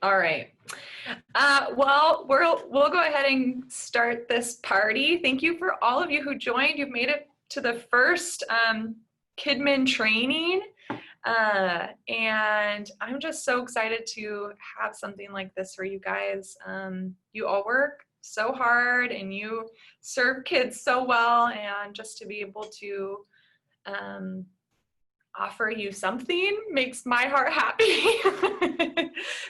All right. Well, we'll go ahead and start this party. Thank you for all of you who joined. You've made it to the first Kidmin training. And I'm just so excited to have something like this for you guys. You all work so hard and you serve kids so well, and just to be able to offer you something makes my heart happy.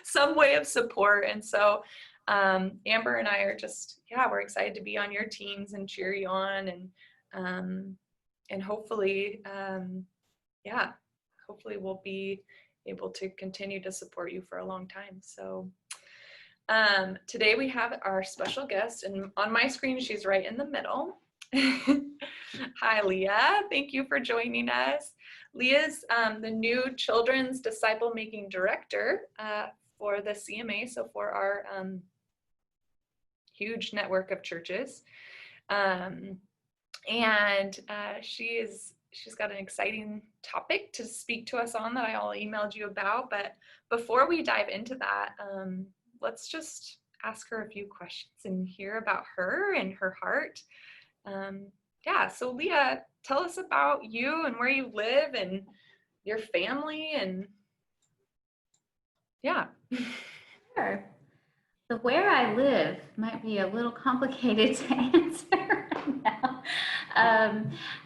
Some way of support. And so Amber and I are just, we're excited to be on your teams and cheer you on, and hopefully, hopefully we'll be able to continue to support you for a long time. So today we have our special guest, and on my screen she's right in the middle. Hi, Leah. Thank you for joining us. Leah's the new Children's Disciple Making Director for the CMA, so for our huge network of churches. She's got an exciting topic to speak to us on that I all emailed you about. But before we dive into that, let's just ask her a few questions and hear about her and her heart. So Leah, tell us about you and where you live and your family, and Sure. So where I live might be a little complicated to answer right now.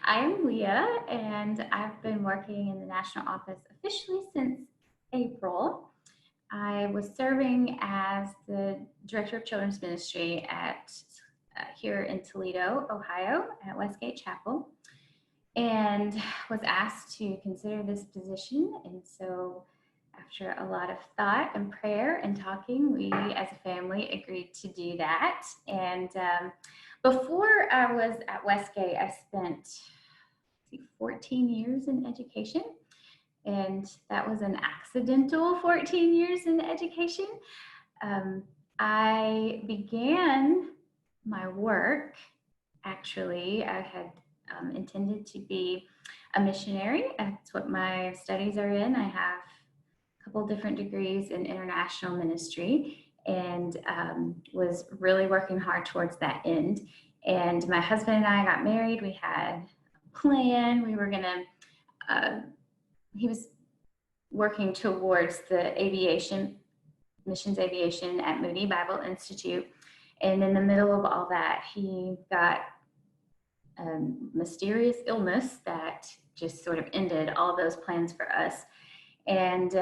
I'm Leah, and I've been working in the national office officially since April. I was serving as the Director of Children's Ministry at here in Toledo, Ohio, at Westgate Chapel, and was asked to consider this position. And so after a lot of thought and prayer and talking, we as a family agreed to do that. And before I was at Westgate, I spent 14 years in education. And that was an accidental 14 years in education. I began my work, actually, I had intended to be a missionary. That's what my studies are in. I have a couple different degrees in international ministry, and was really working hard towards that end. And my husband and I got married. We had a plan. We were gonna, he was working towards the missions aviation at Moody Bible Institute. And in the middle of all that, he got a mysterious illness that just sort of ended all those plans for us. And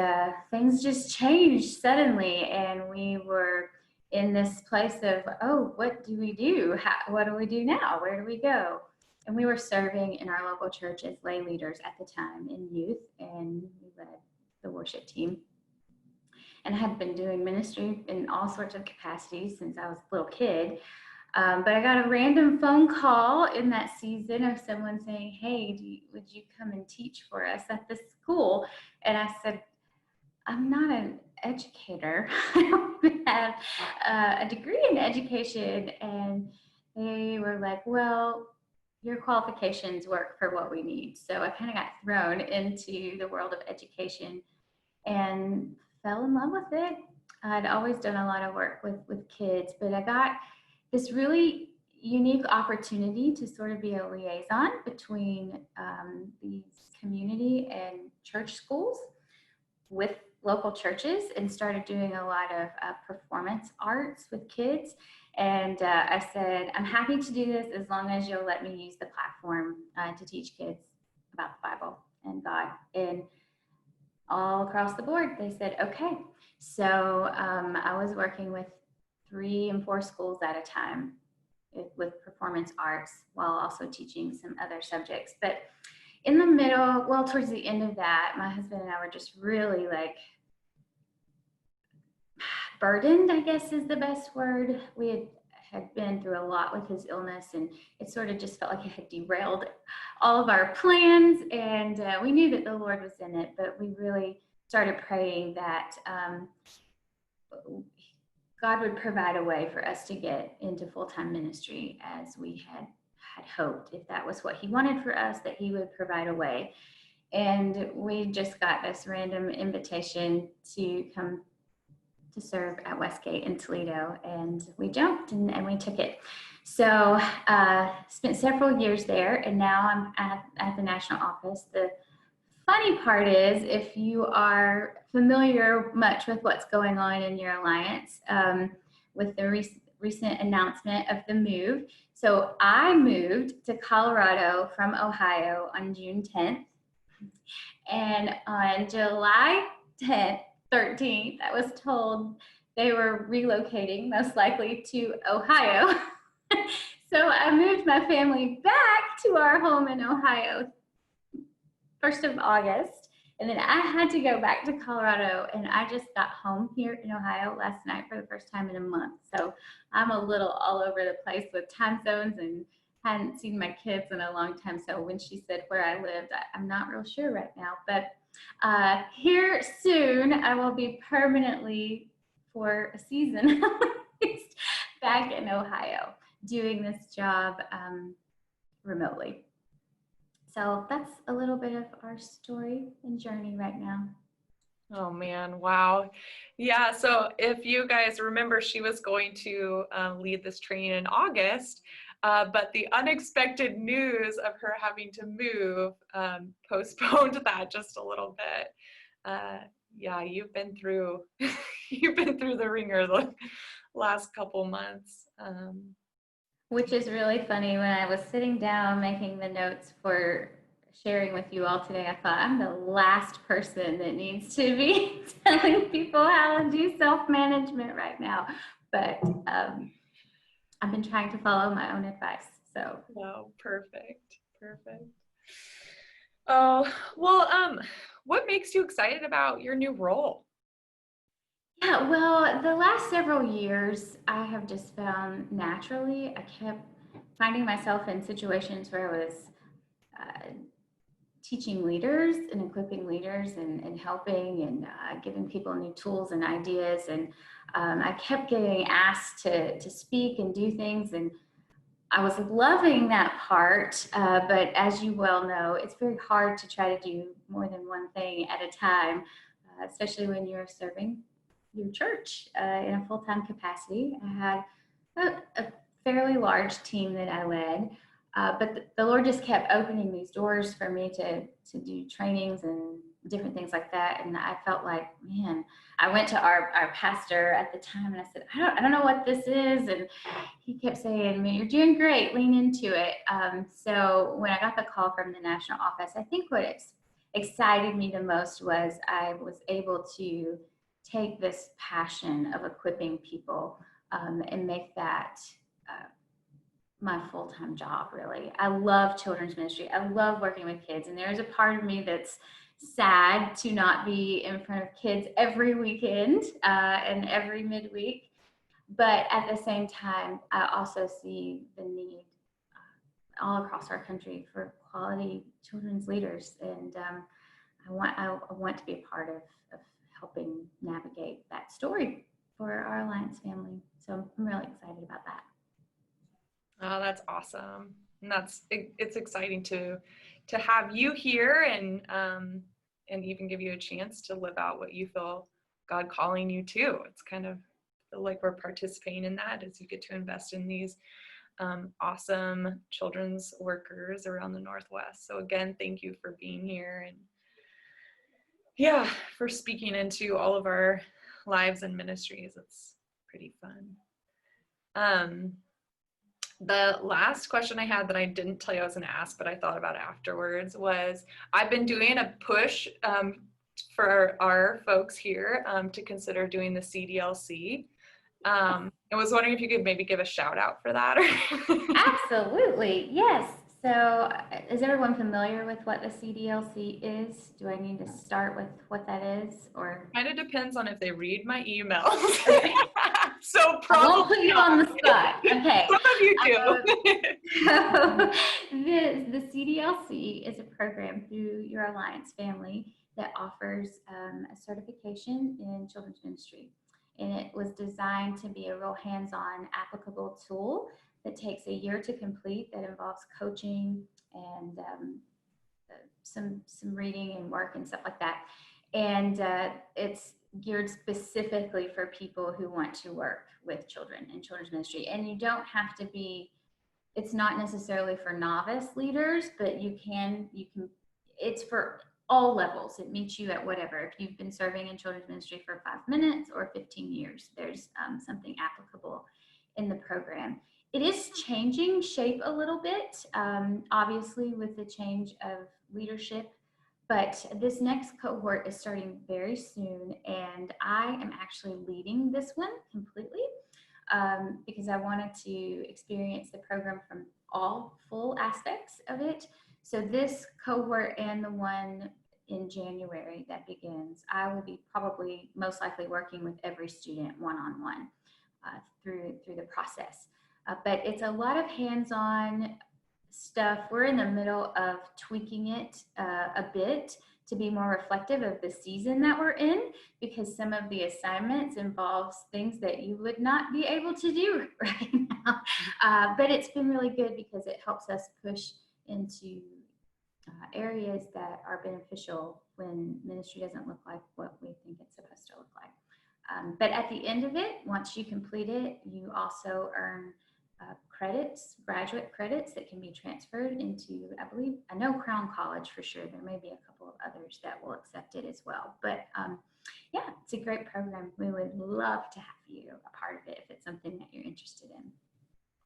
things just changed suddenly, and we were in this place of, oh, what do we do? What do we do now? Where do we go? And we were serving in our local church as lay leaders at the time in youth, and we led the worship team. And I had been doing ministry in all sorts of capacities since I was a little kid. But I got a random phone call in that season of someone saying, hey, would you come and teach for us at this school? And I said, I'm not an educator. I don't have a degree in education. And they were like, well, your qualifications work for what we need. So I kind of got thrown into the world of education and fell in love with it. I'd always done a lot of work with kids, but I got this really unique opportunity to sort of be a liaison between these community and church schools with local churches, and started doing a lot of performance arts with kids. And I said, I'm happy to do this as long as you'll let me use the platform to teach kids about the Bible and God. And all across the board, they said, okay. So I was working with 3 and 4 schools at a time with performance arts, while also teaching some other subjects. But in the middle, well, towards the end of that, my husband and I were just really like burdened, I guess is the best word. We had been through a lot with his illness, and it sort of just felt like it had derailed all of our plans. And we knew that the Lord was in it, but we really started praying that God would provide a way for us to get into full-time ministry as we had hoped. If that was what he wanted for us, that he would provide a way. And we just got this random invitation to come to serve at Westgate in Toledo, and we jumped and we took it. So spent several years there, and now I'm at the national office. The funny part is, if you are familiar much with what's going on in your alliance, with the recent announcement of the move. So I moved to Colorado from Ohio on June 10th. And on July 10th, 13th, I was told they were relocating, most likely to Ohio. So I moved my family back to our home in Ohio 1st of August. And then I had to go back to Colorado, and I just got home here in Ohio last night for the first time in a month. So I'm a little all over the place with time zones and hadn't seen my kids in a long time. So when she said where I lived, I'm not real sure right now. But here soon, I will be permanently, for a season, back in Ohio doing this job remotely. So that's a little bit of our story and journey right now. Oh man, wow. Yeah, so if you guys remember, she was going to lead this training in August, but the unexpected news of her having to move postponed that just a little bit. Yeah, you've been through the ringer the last couple months. Which is really funny. When I was sitting down making the notes for sharing with you all today, I thought, I'm the last person that needs to be telling people how to do self-management right now. But I've been trying to follow my own advice. So. Oh, perfect. Oh, well, what makes you excited about your new role? Yeah, well, the last several years, I have just found naturally, I kept finding myself in situations where I was teaching leaders and equipping leaders and helping and giving people new tools and ideas. And I kept getting asked to speak and do things. And I was loving that part. But as you well know, it's very hard to try to do more than one thing at a time, especially when you're serving your church in a full-time capacity. I had a fairly large team that I led, but the Lord just kept opening these doors for me to do trainings and different things like that. And I felt like, man, I went to our pastor at the time and I said, I don't know what this is. And he kept saying, man, you're doing great, lean into it. So when I got the call from the national office, I think what excited me the most was I was able to take this passion of equipping people and make that my full-time job, really. I love children's ministry. I love working with kids. And there's a part of me that's sad to not be in front of kids every weekend and every midweek. But at the same time, I also see the need all across our country for quality children's leaders. And I want to be a part of helping navigate that story for our Alliance family. So I'm really excited about that. Oh, that's awesome. And it's exciting to have you here and even give you a chance to live out what you feel God calling you to. It's kind of feel like we're participating in that as you get to invest in these awesome children's workers around the Northwest. So again, thank you for being here and yeah, for speaking into all of our lives and ministries. It's pretty fun. The last question I had that I didn't tell you I was going to ask, but I thought about afterwards was I've been doing a push for our folks here to consider doing the CDLC. I was wondering if you could maybe give a shout out for that. Absolutely, yes. So is everyone familiar with what the CDLC is? Do I need to start with what that is, or? Kind of depends on if they read my emails. Okay. So probably I won't put you on the spot. Okay. Some of you do. So the CDLC is a program through your Alliance family that offers a certification in children's ministry. And it was designed to be a real hands-on applicable tool that takes a year to complete, that involves coaching and some reading and work and stuff like that. And it's geared specifically for people who want to work with children in children's ministry. And you don't have to be, it's not necessarily for novice leaders, but you can, it's for all levels. It meets you at whatever. If you've been serving in children's ministry for 5 minutes or 15 years, there's something applicable in the program. It is changing shape a little bit, obviously with the change of leadership, but this next cohort is starting very soon, and I am actually leading this one completely because I wanted to experience the program from all full aspects of it. So this cohort and the one in January that begins, I will be probably most likely working with every student one-on-one through the process. But it's a lot of hands-on stuff. We're in the middle of tweaking it a bit to be more reflective of the season that we're in, because some of the assignments involves things that you would not be able to do right now. But it's been really good because it helps us push into areas that are beneficial when ministry doesn't look like what we think it's supposed to look like. But at the end of it, once you complete it, you also earn credits, graduate credits that can be transferred into, I know Crown College for sure. There may be a couple of others that will accept it as well. But yeah, it's a great program. We would love to have you a part of it if it's something that you're interested in.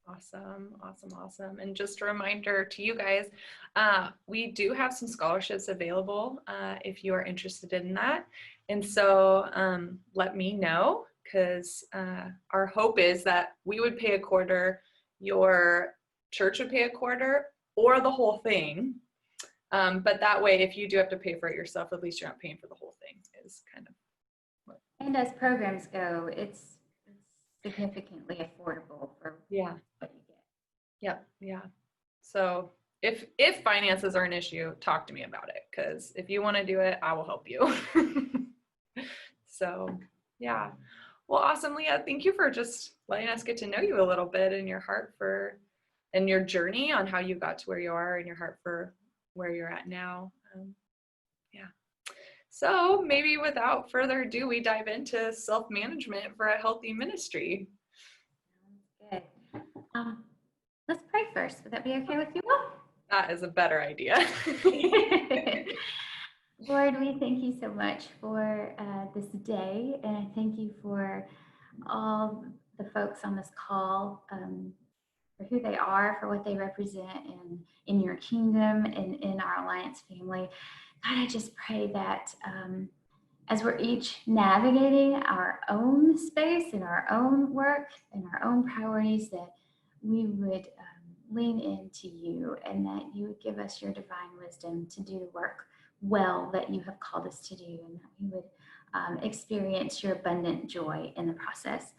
Awesome, awesome, awesome. And just a reminder to you guys, we do have some scholarships available if you are interested in that. And so let me know, because our hope is that we would pay a quarter, your church would pay a quarter, or the whole thing. But that way, if you do have to pay for it yourself, at least you're not paying for the whole thing, is kind of what. And as programs go, it's significantly affordable for what you get. Yep, yeah. So if finances are an issue, talk to me about it, because if you want to do it, I will help you. So yeah. Well, awesome, Leah. Thank you for just letting us get to know you a little bit, and your heart for, and your journey on how you got to where you are, and your heart for where you're at now. Yeah. So maybe without further ado, we dive into self-management for a healthy ministry. Sounds good. Let's pray first. Would that be okay with you all? That is a better idea. Lord, we thank you so much for this day, and I thank you for all the folks on this call, for who they are, for what they represent in your kingdom and in our Alliance family. God, I just pray that as we're each navigating our own space and our own work and our own priorities, that we would lean into you, and that you would give us your divine wisdom to do the work well that you have called us to do, and that we would experience your abundant joy in the process.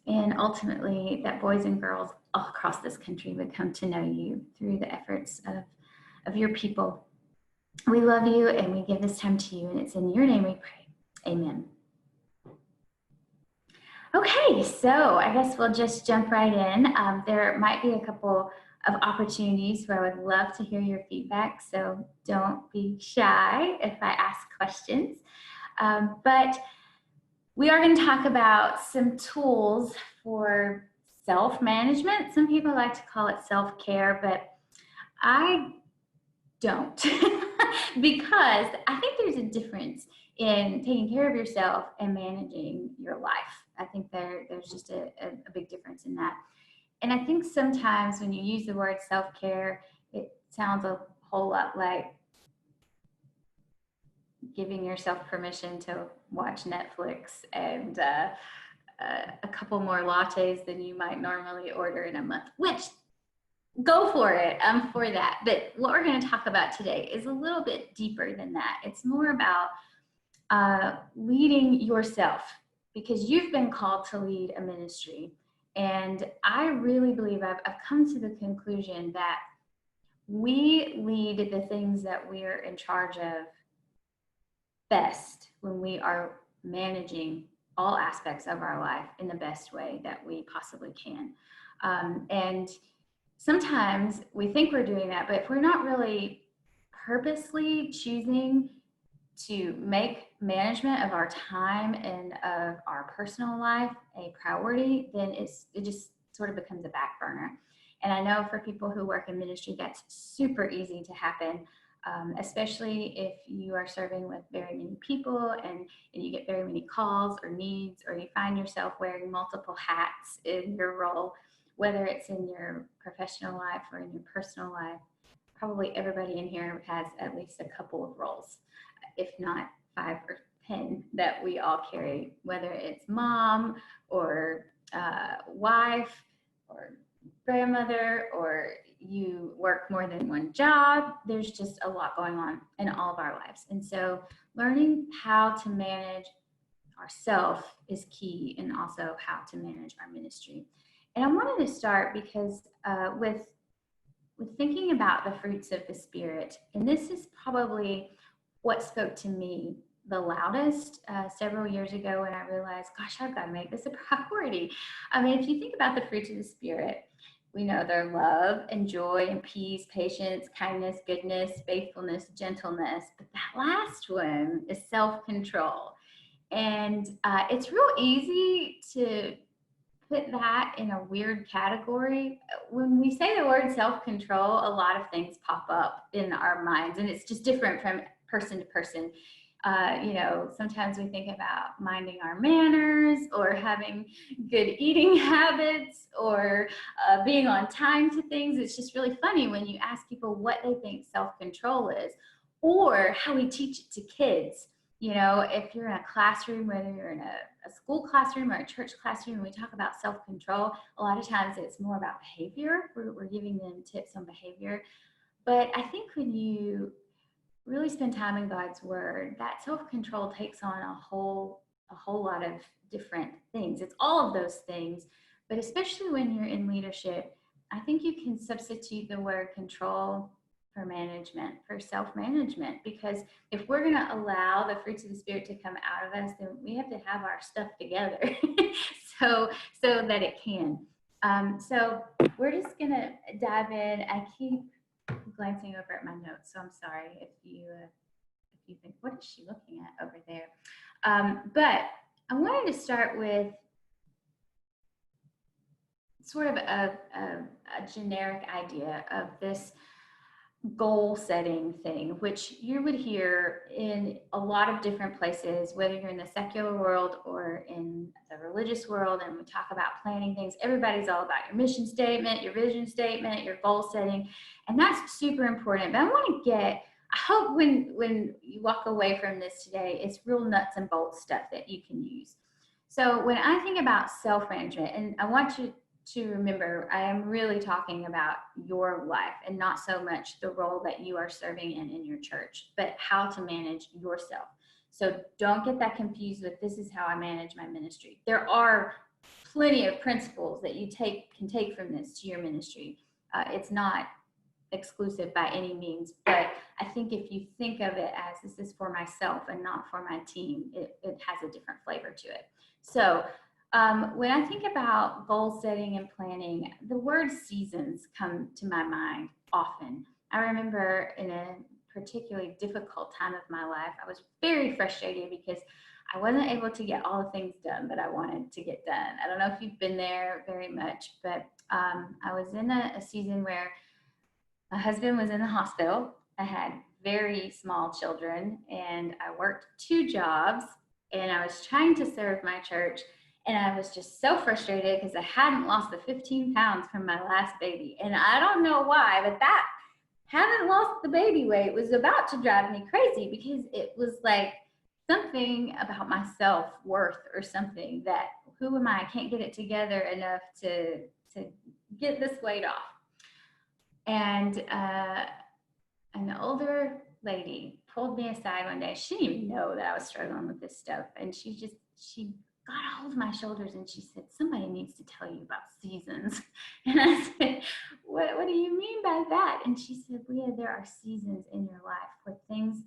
And ultimately, that boys and girls all across this country would come to know you through the efforts of your people. We love you, and we give this time to you, and it's in your name we pray. Amen. Okay, so I guess we'll just jump right in. There might be a couple of opportunities where I would love to hear your feedback, so don't be shy if I ask questions. But we are going to talk about some tools for self-management. Some people like to call it self-care, but I don't, because I think there's a difference in taking care of yourself and managing your life. I think there's just a big difference in that. And I think sometimes when you use the word self-care, it sounds a whole lot like giving yourself permission to watch Netflix and a couple more lattes than you might normally order in a month, which, go for it. I'm for that. But what we're going to talk about today is a little bit deeper than that. It's more about leading yourself, because you've been called to lead a ministry. And I really believe I've come to the conclusion that we lead the things that we're in charge of best when we are managing all aspects of our life in the best way that we possibly can. And sometimes we think we're doing that, but if we're not really purposely choosing to make management of our time and of our personal life a priority, then it just sort of becomes a back burner. And I know for people who work in ministry, that's super easy to happen, especially if you are serving with very many people and you get very many calls or needs, or you find yourself wearing multiple hats in your role, whether it's in your professional life or in your personal life. Probably everybody in here has at least a couple of roles, if not 5 or 10, that we all carry, whether it's mom or wife or grandmother, or you work more than one job. There's just a lot going on in all of our lives. And so learning how to manage ourselves is key, and also how to manage our ministry. And I wanted to start because with thinking about the fruits of the Spirit, and this is probably what spoke to me the loudest several years ago when I realized, gosh, I've got to make this a priority. I mean, if you think about the fruits of the Spirit, we know they're love and joy and peace, patience, kindness, goodness, faithfulness, gentleness. But that last one is self-control. And it's real easy to put that in a weird category. When we say the word self-control, a lot of things pop up in our minds, and it's just different from person to person. Sometimes we think about minding our manners, or having good eating habits, or being on time to things. It's just really funny when you ask people what they think self-control is, or how we teach it to kids. If you're in a classroom, whether you're in a school classroom or a church classroom, and we talk about self-control, a lot of times it's more about behavior. We're giving them tips on behavior. But I think when you really spend time in God's word, that self-control takes on a whole lot of different things. It's all of those things, but especially when you're in leadership, I think you can substitute the word control for management, for self-management, because if we're going to allow the fruits of the Spirit to come out of us, then we have to have our stuff together so that it can. So we're just going to dive in. I keep glancing over at my notes, so I'm sorry if you think, what is she looking at over there? But I wanted to start with sort of a generic idea of this goal setting thing, which you would hear in a lot of different places, whether you're in the secular world or in the religious world. And we talk about planning things. Everybody's all about your mission statement, your vision statement, your goal setting. And that's super important. But I hope when you walk away from this today, it's real nuts and bolts stuff that you can use. So when I think about self-management, and I want you to remember, I am really talking about your life and not so much the role that you are serving in your church, but how to manage yourself. So don't get that confused with, this is how I manage my ministry. There are plenty of principles that you can take from this to your ministry. It's not exclusive by any means, but I think if you think of it as, this is for myself and not for my team, it has a different flavor to it. So when I think about goal setting and planning, the word seasons come to my mind often. I remember in a particularly difficult time of my life, I was very frustrated because I wasn't able to get all the things done that I wanted to get done. I don't know if you've been there very much, but I was in a season where my husband was in the hospital. I had very small children, and I worked 2 jobs, and I was trying to serve my church. And I was just so frustrated because I hadn't lost the 15 pounds from my last baby. And I don't know why, but that haven't lost the baby weight was about to drive me crazy, because it was like something about my self-worth or something, that who am I? I can't get it together enough to get this weight off. And an older lady pulled me aside one day. She didn't even know that I was struggling with this stuff. And she got a hold of my shoulders and she said, somebody needs to tell you about seasons. And I said, what do you mean by that? And she said, Leah, there are seasons in your life where things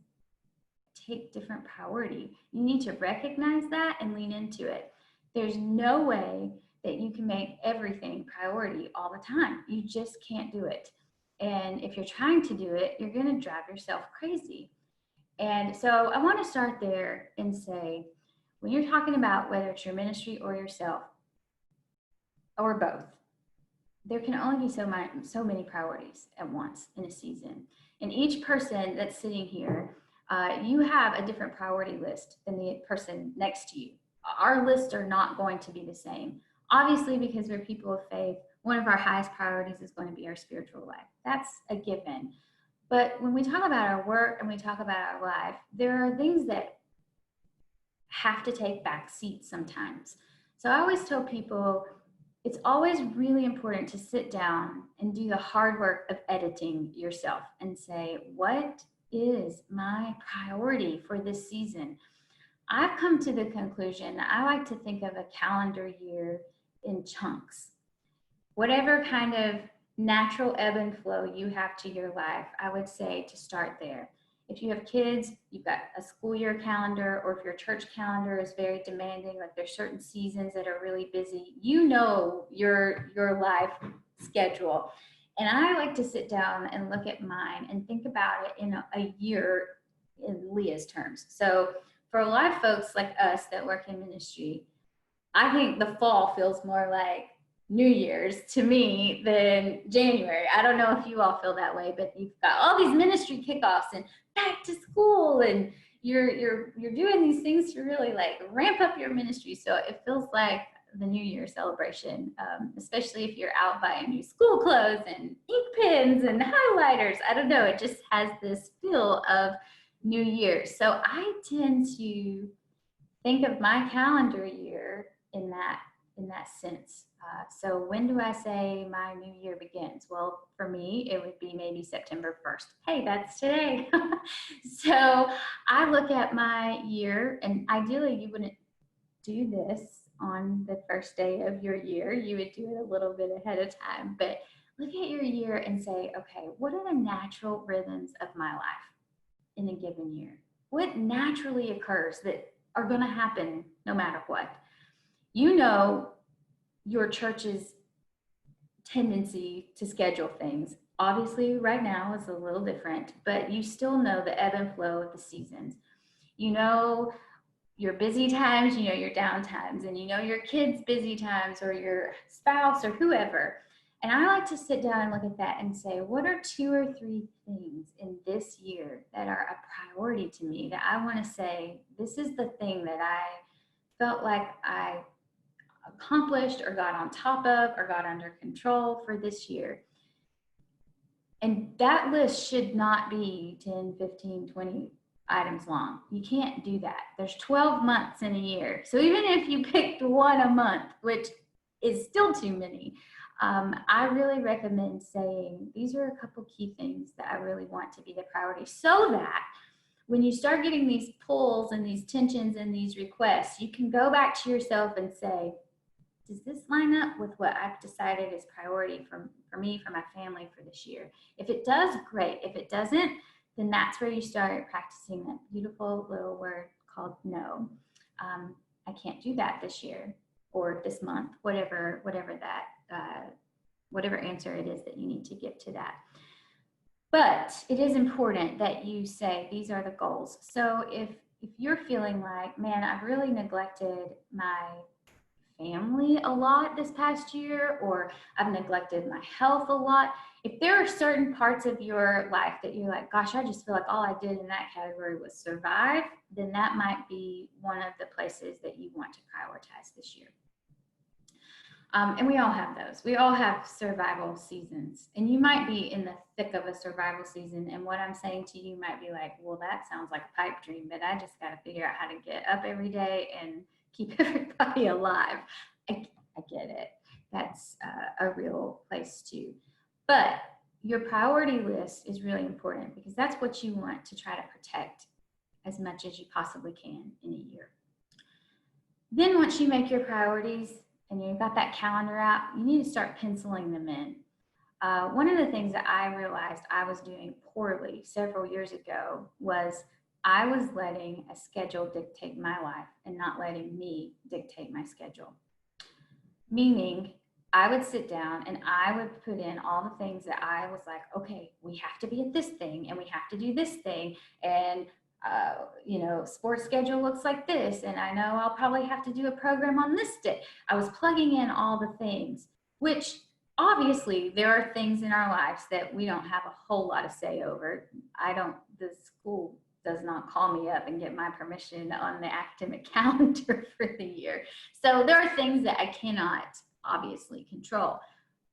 take different priority. You need to recognize that and lean into it. There's no way that you can make everything priority all the time. You just can't do it. And if you're trying to do it, you're going to drive yourself crazy. And so I want to start there and say, when you're talking about whether it's your ministry or yourself or both, there can only be so many priorities at once in a season. And each person that's sitting here, you have a different priority list than the person next to you. Our lists are not going to be the same. Obviously, because we're people of faith, one of our highest priorities is going to be our spiritual life. That's a given. But when we talk about our work and we talk about our life, there are things that have to take back seats sometimes. So I always tell people it's always really important to sit down and do the hard work of editing yourself and say, what is my priority for this season? I've come to the conclusion I like to think of a calendar year in chunks. Whatever kind of natural ebb and flow you have to your life, I would say to start there. If you have kids, you've got a school year calendar, or if your church calendar is very demanding, like there's certain seasons that are really busy, you know your life schedule. And I like to sit down and look at mine and think about it in a year in Leah's terms. So for a lot of folks like us that work in ministry, I think the fall feels more like New Year's to me than January. I don't know if you all feel that way, but you've got all these ministry kickoffs and back to school, and you're doing these things to really like ramp up your ministry. So it feels like the New Year celebration, especially if you're out buying new school clothes and ink pens and highlighters. I don't know, it just has this feel of New Year. So I tend to think of my calendar year in that sense. So when do I say my new year begins? Well, for me, it would be maybe September 1st. Hey, that's today. So I look at my year, and ideally you wouldn't do this on the first day of your year. You would do it a little bit ahead of time, but look at your year and say, okay, what are the natural rhythms of my life in a given year? What naturally occurs that are going to happen no matter what? You know your church's tendency to schedule things. Obviously, right now is a little different, but you still know the ebb and flow of the seasons. You know your busy times, you know your down times, and you know your kids' busy times or your spouse or whoever. And I like to sit down and look at that and say, what are 2 or 3 things in this year that are a priority to me that I want to say, this is the thing that I felt like I accomplished or got on top of or got under control for this year. And that list should not be 10, 15, 20 items long. You can't do that. There's 12 months in a year. So even if you picked one a month, which is still too many, I really recommend saying, these are a couple key things that I really want to be the priority, so that when you start getting these pulls and these tensions and these requests, you can go back to yourself and say, does this line up with what I've decided is priority for me, for my family for this year? If it does, great. If it doesn't, then that's where you start practicing that beautiful little word called no. I can't do that this year or this month, whatever answer it is that you need to give to that. But it is important that you say, these are the goals. So if you're feeling like, man, I've really neglected my family a lot this past year, or I've neglected my health a lot, if there are certain parts of your life that you're like, gosh, I just feel like all I did in that category was survive, then that might be one of the places that you want to prioritize this year. And we all have those. We all have survival seasons. And you might be in the thick of a survival season. And what I'm saying to you might be like, well, that sounds like a pipe dream, but I just got to figure out how to get up every day and keep everybody alive. I get it. That's a real place too. But your priority list is really important, because that's what you want to try to protect as much as you possibly can in a year. Then once you make your priorities, and you've got that calendar out, you need to start penciling them in. One of the things that I realized I was doing poorly several years ago was I was letting a schedule dictate my life and not letting me dictate my schedule. Meaning, I would sit down and I would put in all the things that I was like, okay, we have to be at this thing and we have to do this thing. And sports schedule looks like this, and I know I'll probably have to do a program on this day. I was plugging in all the things, which obviously there are things in our lives that we don't have a whole lot of say over. The school does not call me up and get my permission on the academic calendar for the year. So there are things that I cannot obviously control.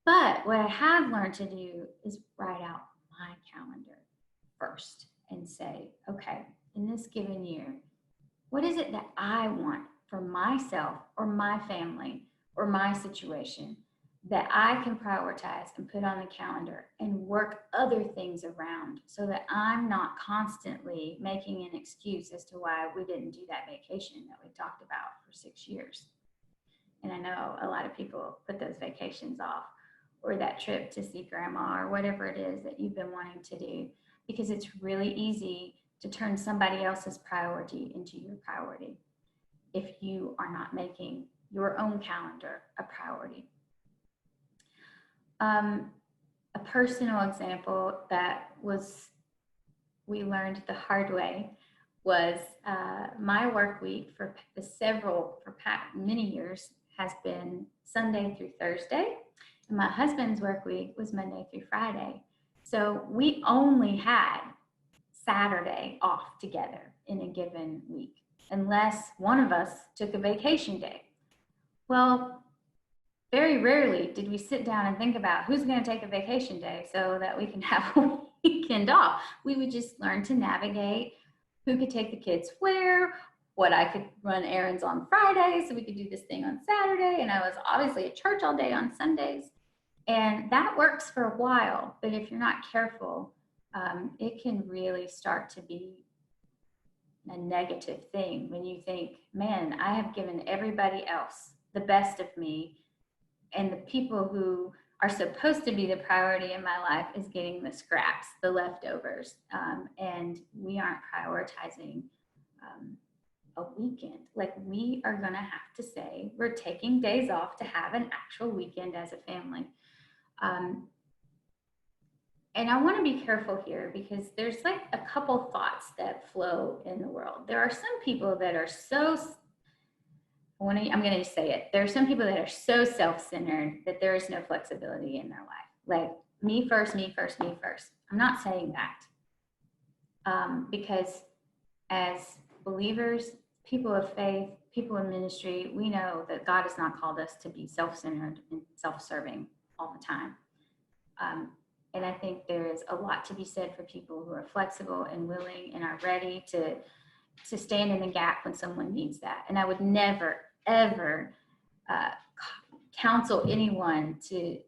But what I have learned to do is write out my calendar first and say, okay, in this given year, what is it that I want for myself or my family or my situation that I can prioritize and put on the calendar and work other things around so that I'm not constantly making an excuse as to why we didn't do that vacation that we talked about for 6 years. And I know a lot of people put those vacations off, or that trip to see grandma, or whatever it is that you've been wanting to do, because it's really easy to turn somebody else's priority into your priority if you are not making your own calendar a priority. A personal example that we learned the hard way was my work week for many years has been Sunday through Thursday, and my husband's work week was Monday through Friday. So we only had Saturday off together in a given week, unless one of us took a vacation day. Well, very rarely did we sit down and think about who's going to take a vacation day so that we can have a weekend off. We would just learn to navigate who could take the kids where, what I could run errands on Friday so we could do this thing on Saturday. And I was obviously at church all day on Sundays. And that works for a while, but if you're not careful, it can really start to be a negative thing when you think, man, I have given everybody else the best of me, and the people who are supposed to be the priority in my life is getting the scraps, the leftovers, and we aren't prioritizing a weekend. Like, we are going to have to say we're taking days off to have an actual weekend as a family. And I want to be careful here, because there's like a couple thoughts that flow in the world. There are some people that are I'm going to say it. There are some people that are so self-centered that there is no flexibility in their life. Like, me first, me first, me first. I'm not saying that. Because as believers, people of faith, people in ministry, we know that God has not called us to be self-centered and self-serving all the time. And I think there is a lot to be said for people who are flexible and willing and are ready to stand in the gap when someone needs that. And I would never, ever counsel anyone to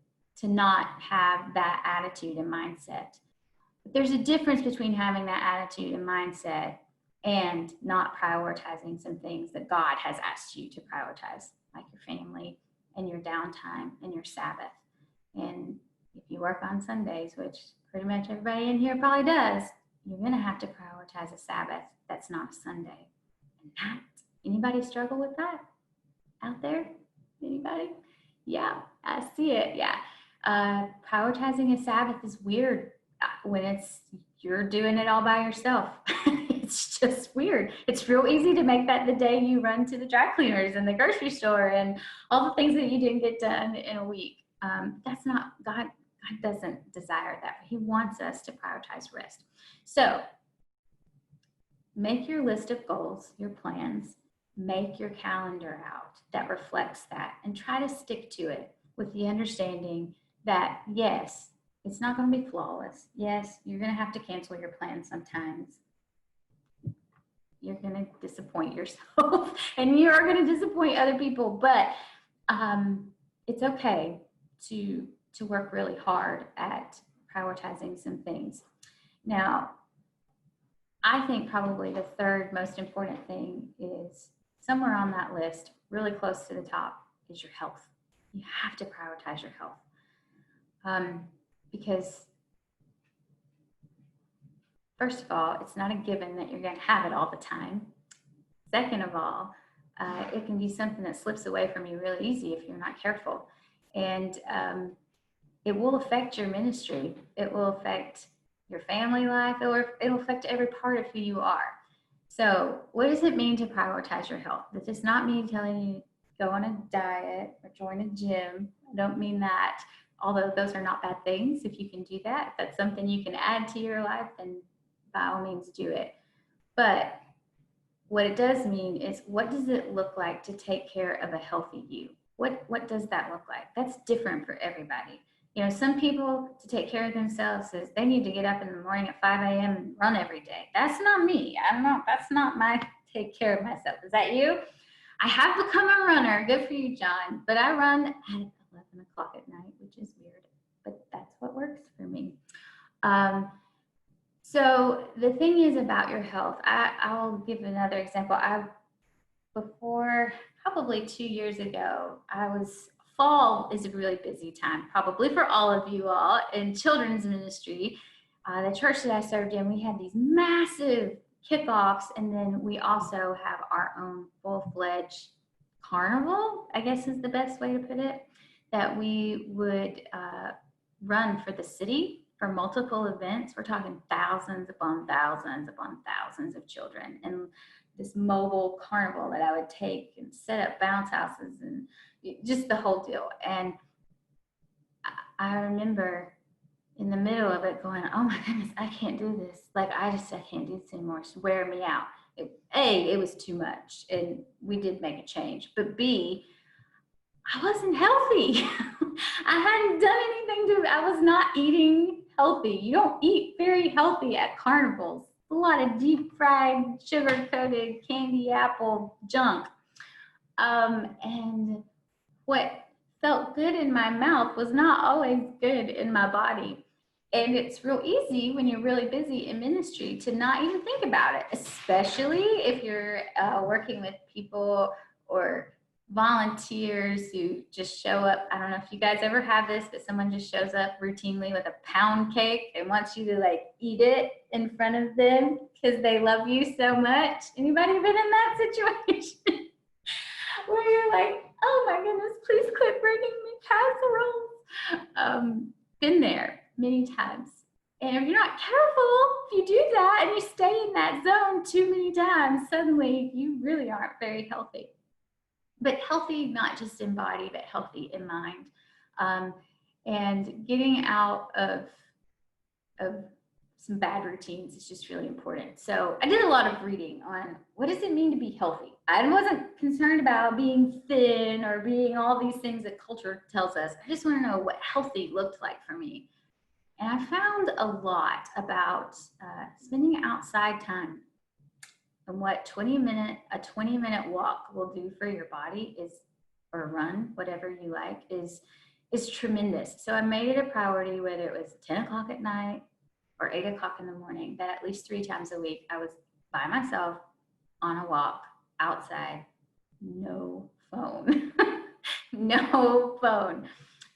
not have that attitude and mindset. But there's a difference between having that attitude and mindset and not prioritizing some things that God has asked you to prioritize, like your family and your downtime and your Sabbath. And if you work on Sundays, which pretty much everybody in here probably does, you're going to have to prioritize a Sabbath that's not a Sunday. And anybody struggle with that out there? Anybody? Yeah, I see it. Yeah. Prioritizing a Sabbath is weird when you're doing it all by yourself. It's just weird. It's real easy to make that the day you run to the dry cleaners and the grocery store and all the things that you didn't get done in a week. That's not God. God doesn't desire that. He wants us to prioritize rest. So make your list of goals, your plans, make your calendar out that reflects that, and try to stick to it with the understanding that, yes, it's not going to be flawless. Yes, you're going to have to cancel your plans sometimes. You're going to disappoint yourself and you're going to disappoint other people, but it's okay to work really hard at prioritizing some things. Now, I think probably the third most important thing is somewhere on that list, really close to the top, is your health. You have to prioritize your health. Because first of all, it's not a given that you're going to have it all the time. Second of all, it can be something that slips away from you really easy if you're not careful. And it will affect your ministry. It will affect your family life. It'll affect every part of who you are. So what does it mean to prioritize your health? That does not mean telling you go on a diet or join a gym. I don't mean that, although those are not bad things. If you can do that, if that's something you can add to your life, then by all means do it. But what it does mean is, what does it look like to take care of a healthy you? What does that look like? That's different for everybody. You know, some people, to take care of themselves, is they need to get up in the morning at 5 a.m. and run every day. That's not me. I don't know. That's not my take care of myself. Is that you? I have become a runner. Good for you, John. But I run at 11 o'clock at night, which is weird. But that's what works for me. So the thing is about your health, I'll give another example. Before, probably 2 years ago, fall is a really busy time, probably for all of you all in children's ministry. The church that I served in, we had these massive kickoffs, and then we also have our own full-fledged carnival, I guess is the best way to put it, that we would run for the city for multiple events. We're talking thousands upon thousands upon thousands of children, and this mobile carnival that I would take and set up bounce houses and just the whole deal. And I remember in the middle of it going, oh my goodness, I can't do this. Like, I can't do this anymore. It's wearing me out. It was too much, and we did make a change. But B, I wasn't healthy. I hadn't done anything I was not eating healthy. You don't eat very healthy at carnivals. A lot of deep fried, sugar coated candy apple junk. And what felt good in my mouth was not always good in my body. And it's real easy when you're really busy in ministry to not even think about it, especially if you're working with people or volunteers who just show up. I don't know if you guys ever have this, but someone just shows up routinely with a pound cake and wants you to like eat it in front of them because they love you so much. Anybody been in that situation? Where you're like, oh my goodness, please quit bringing me casseroles. Been there many times. And if you're not careful, if you do that and you stay in that zone too many times, suddenly you really aren't very healthy. But healthy, not just in body, but healthy in mind. And getting out of some bad routines is just really important. So I did a lot of reading on what does it mean to be healthy. I wasn't concerned about being thin or being all these things that culture tells us. I just want to know what healthy looked like for me. And I found a lot about spending outside time, and what a 20-minute walk will do for your body or run, whatever you like, is tremendous. So I made it a priority, whether it was 10 o'clock at night or 8 o'clock in the morning, that at least 3 times a week I was by myself on a walk outside, no phone, no phone.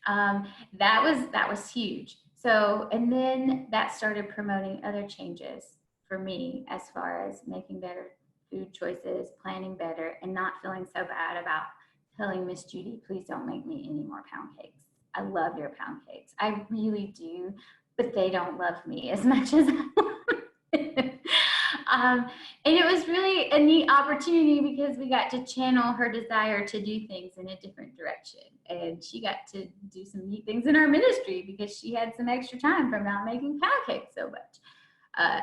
That was huge. So, and then that started promoting other changes for me as far as making better food choices, planning better, and not feeling so bad about telling Miss Judy, please don't make me any more pound cakes. I love your pound cakes. I really do, but they don't love me as much as I love. And it was really a neat opportunity because we got to channel her desire to do things in a different direction. And she got to do some neat things in our ministry because she had some extra time from not making pound cakes so much.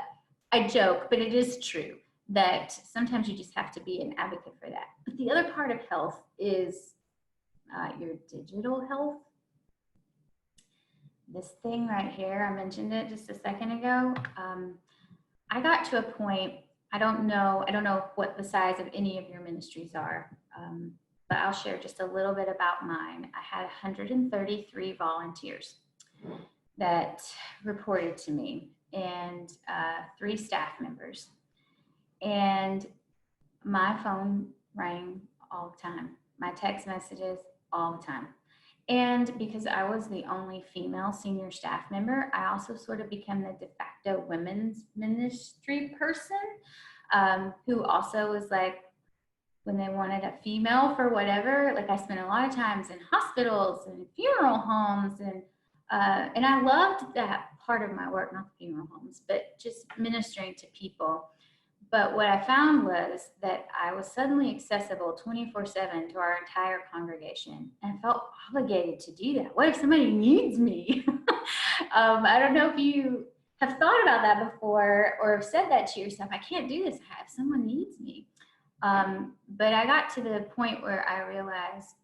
I joke, but it is true that sometimes you just have to be an advocate for that. But the other part of health is your digital health. This thing right here, I mentioned it just a second ago. I got to a point, I don't know what the size of any of your ministries are, but I'll share just a little bit about mine. I had 133 volunteers that reported to me, and 3 staff members. And my phone rang all the time, my text messages all the time. And because I was the only female senior staff member, I also sort of became the de facto women's ministry person, who also was like, when they wanted a female for whatever, like I spent a lot of times in hospitals and funeral homes, and I loved that part of my work, not the funeral homes, but just ministering to people. But what I found was that I was suddenly accessible 24/7 to our entire congregation, and I felt obligated to do that. What if somebody needs me? I don't know if you have thought about that before or have said that to yourself. I can't do this if someone needs me. But I got to the point where I realized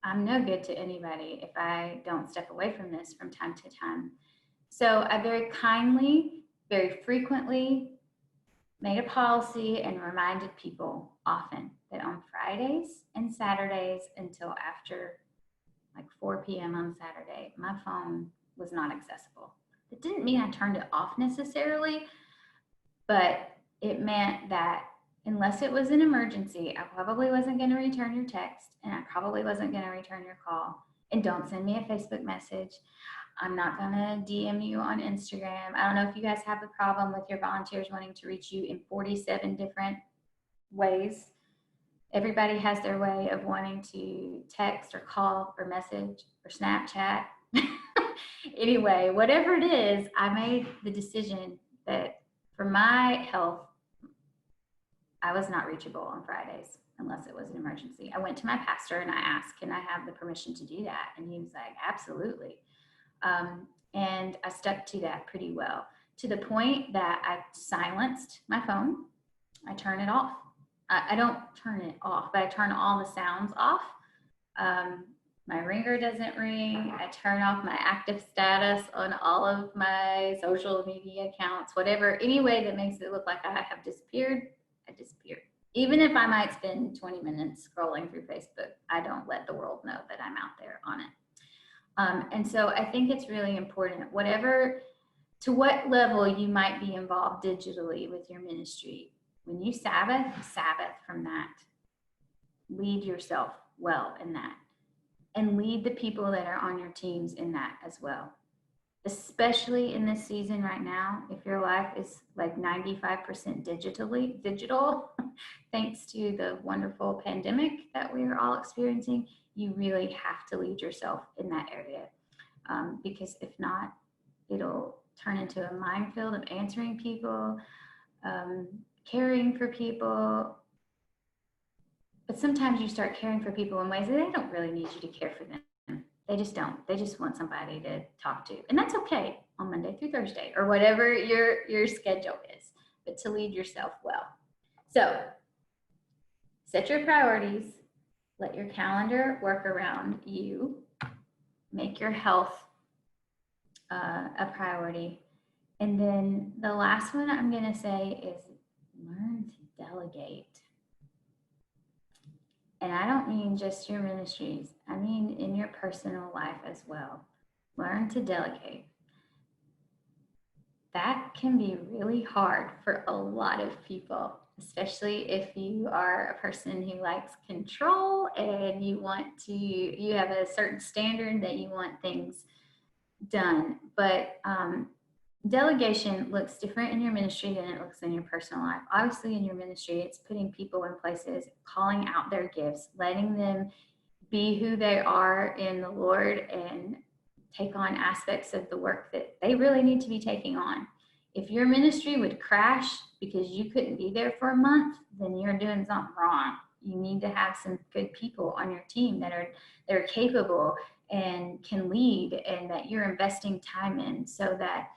I'm no good to anybody if I don't step away from this from time to time. So I very kindly, very frequently made a policy and reminded people often that on Fridays and Saturdays until after like 4 p.m. on Saturday, my phone was not accessible. It didn't mean I turned it off necessarily, but it meant that unless it was an emergency, I probably wasn't going to return your text, and I probably wasn't going to return your call. And don't send me a Facebook message. I'm not going to DM you on Instagram. I don't know if you guys have the problem with your volunteers wanting to reach you in 47 different ways. Everybody has their way of wanting to text or call or message or Snapchat. Anyway, whatever it is, I made the decision that for my health, I was not reachable on Fridays unless it was an emergency. I went to my pastor and I asked, can I have the permission to do that? And he was like, absolutely. And I stuck to that pretty well, to the point that I silenced my phone. I turn it off. I don't turn it off, but I turn all the sounds off. My ringer doesn't ring. I turn off my active status on all of my social media accounts, whatever, any way that makes it look like I have disappeared, I disappeared. Even if I might spend 20 minutes scrolling through Facebook, I don't let the world know that I'm out there on it. And so I think it's really important, to what level you might be involved digitally with your ministry. When you Sabbath from that. Lead yourself well in that. And lead the people that are on your teams in that as well. Especially in this season right now, if your life is like 95% digital, thanks to the wonderful pandemic that we are all experiencing, you really have to lead yourself in that area. Because if not, it'll turn into a minefield of answering people, caring for people. But sometimes you start caring for people in ways that they don't really need you to care for them. They just don't. They just want somebody to talk to. And that's okay on Monday through Thursday or whatever your schedule is, but to lead yourself well. So set your priorities. Let your calendar work around you. Make your health a priority. And then the last one I'm going to say is learn to delegate. And I don't mean just your ministries. I mean in your personal life as well. Learn to delegate. That can be really hard for a lot of people, especially if you are a person who likes control and you have a certain standard that you want things done. But delegation looks different in your ministry than it looks in your personal life. Obviously, in your ministry, it's putting people in places, calling out their gifts, letting them be who they are in the Lord and take on aspects of the work that they really need to be taking on. If your ministry would crash because you couldn't be there for a month, then you're doing something wrong. You need to have some good people on your team that are capable and can lead, and that you're investing time in, so that